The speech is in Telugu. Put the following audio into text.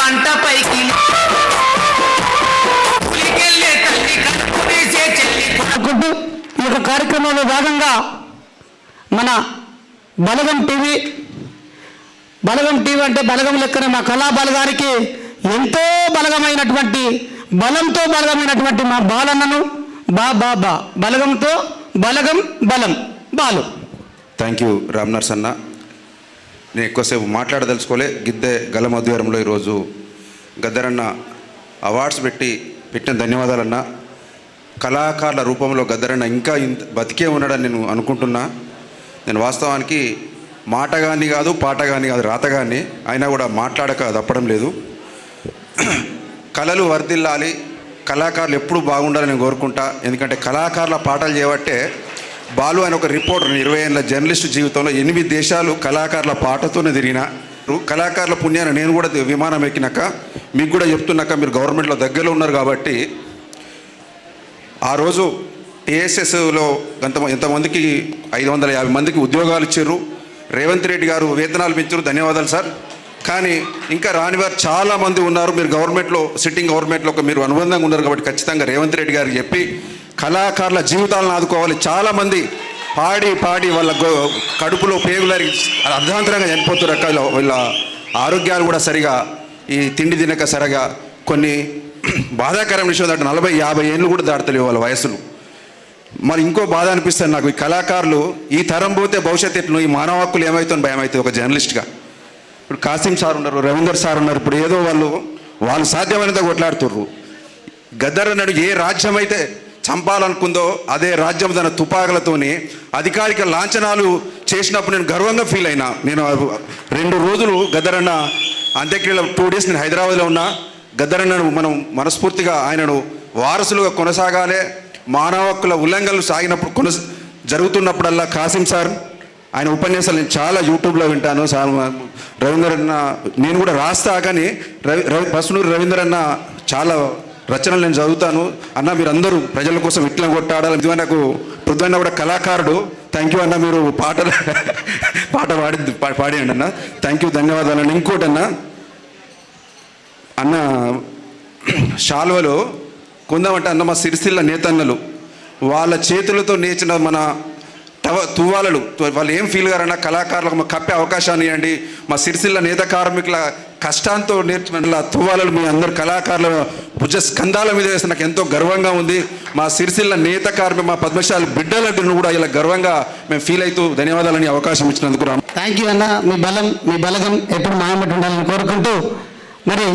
మంట పైకి ఈ యొక్క కార్యక్రమంలో భాగంగా మన బలగం టీవీ అంటే బలగం లెక్కన మా కళా బలగానికి ఎంతో బలగమైనటువంటి బలంతో బలగమైనటువంటి మా బాలన్నను బలగంతో బలగం బలం బాలు. Thank you Ram Narsanna. నేను ఎక్కువసేపు మాట్లాడదలుచుకోలే. గిద్దె గలమధ్వారంలో ఈరోజు గద్దరన్న అవార్డ్స్ పెట్టిన ధన్యవాదాలన్న. కళాకారుల రూపంలో గద్దరన్న ఇంకా బతికే ఉన్నాడని నేను అనుకుంటున్నా. నేను వాస్తవానికి మాటగాన్ని కాదు, పాటగాన్ని కాదు, రాతగాన్ని, అయినా కూడా మాట్లాడక తప్పడం లేదు. కళలు వర్ధిల్లాలి, కళాకారులు ఎప్పుడు బాగుండాలని నేను కోరుకుంటా. ఎందుకంటే కళాకారుల పాటలు చేయబట్టే బాలు అని ఒక రిపోర్టర్ 20 ఏళ్ళ జర్నలిస్టు జీవితంలో 8 దేశాలు కళాకారుల పాటతోనే తిరిగిన. కళాకారుల పుణ్యాన నేను కూడా విమానం ఎక్కినాక మీకు కూడా చెప్తున్నాక మీరు గవర్నమెంట్లో దగ్గరలో ఉన్నారు కాబట్టి ఆ రోజు టీఎస్ఎస్లో ఎంతమందికి 550 మందికి ఉద్యోగాలు ఇచ్చారు. రేవంత్ రెడ్డి గారు వేతనాలు పెంచారు, ధన్యవాదాలు సార్. కానీ ఇంకా రాని వారు చాలామంది ఉన్నారు. మీరు గవర్నమెంట్లో సిట్టింగ్ గవర్నమెంట్లో మీరు అనుబంధంగా ఉన్నారు కాబట్టి ఖచ్చితంగా రేవంత్ రెడ్డి గారికి చెప్పి కళాకారుల జీవితాలను ఆదుకోవాలి. చాలామంది పాడి వాళ్ళ కడుపులో పేగులారి అర్ధాంతరంగా చనిపోతున్నారు. వీళ్ళ ఆరోగ్యాలు కూడా సరిగా ఈ తిండి తినక సరిగా కొన్ని బాధాకరమైన విషయం దాటి 40-50 ఏళ్ళు కూడా దాటలేవు వాళ్ళ వయసులు. మరి ఇంకో బాధ అనిపిస్తుంది నాకు, ఈ కళాకారులు ఈ తరం పోతే భవిష్యత్తు ఎట్లు, ఈ మానవ హక్కులు ఏమవుతుందని భయం అవుతుంది ఒక జర్నలిస్ట్గా. ఇప్పుడు కాసిం సార్ ఉన్నారు, రవీందర్ సార్ ఉన్నారు. ఇప్పుడు ఏదో వాళ్ళు సాధ్యమైనంత కొట్లాడుతుర్రు. గద్దర్ అన్నాడు ఏ రాజ్యం అయితే చంపాలనుకుందో అదే రాజ్యం తన తుపాకులతోని అధికారిక లాంఛనాలు చేసినప్పుడు నేను గర్వంగా ఫీల్ అయినా. నేను 2 రోజులు గద్దరన్న అంత్యక్రియల 2 days నేను హైదరాబాద్లో ఉన్నా. గద్దరన్నను మనం మనస్ఫూర్తిగా ఆయనను వారసులుగా కొనసాగాలి. మానవ హక్కుల ఉల్లంఘనలు సాగినప్పుడు జరుగుతున్నప్పుడల్లా కాసిం సార్ ఆయన ఉపన్యాసాలు నేను చాలా యూట్యూబ్లో వింటాను. రవీందర్ అన్న నేను కూడా రాస్తా, కానీ పసునూరు రవీందర్ అన్న చాలా రచనలు నేను చదువుతాను. అన్న మీరు అందరూ ప్రజల కోసం ఇట్లా కొట్టాడాలి. ఇది నాకు పొద్దున్న కూడా కళాకారుడు. థ్యాంక్ యూ అన్న, మీరు పాట పాడేయండి అన్న. థ్యాంక్ యూ, ధన్యవాదాలు అన్న. ఇంకోటి అన్న శాల్వలో కొందామంటే అన్న మా సిరిసిల్ల నేతన్నలు వాళ్ళ చేతులతో నేర్చిన మన తువ్వాలలు వాళ్ళు ఏం ఫీల్ గారన్నా కళాకారులకు కప్పే అవకాశాన్ని ఇవ్వండి. మా సిరిసిల్ల నేత కార్మికుల కష్టాంతో నేర్చుకున్న తువ్వాలలు మీ అందరు కళాకారుల భుజ స్కంధాల మీద వేస్తే నాకు ఎంతో గర్వంగా ఉంది. మా సిరిసిల్ల నేత కార్మిక మా పద్మశాలి బిడ్డలను కూడా ఇలా గర్వంగా మేము ఫీల్ అవుతూ ధన్యవాదాలని అవకాశం ఇచ్చినందుకు థ్యాంక్ యూ అన్న. మీ బలగం ఎప్పుడు మాయమట్టు ఉండాలని కోరుకుంటూ మరి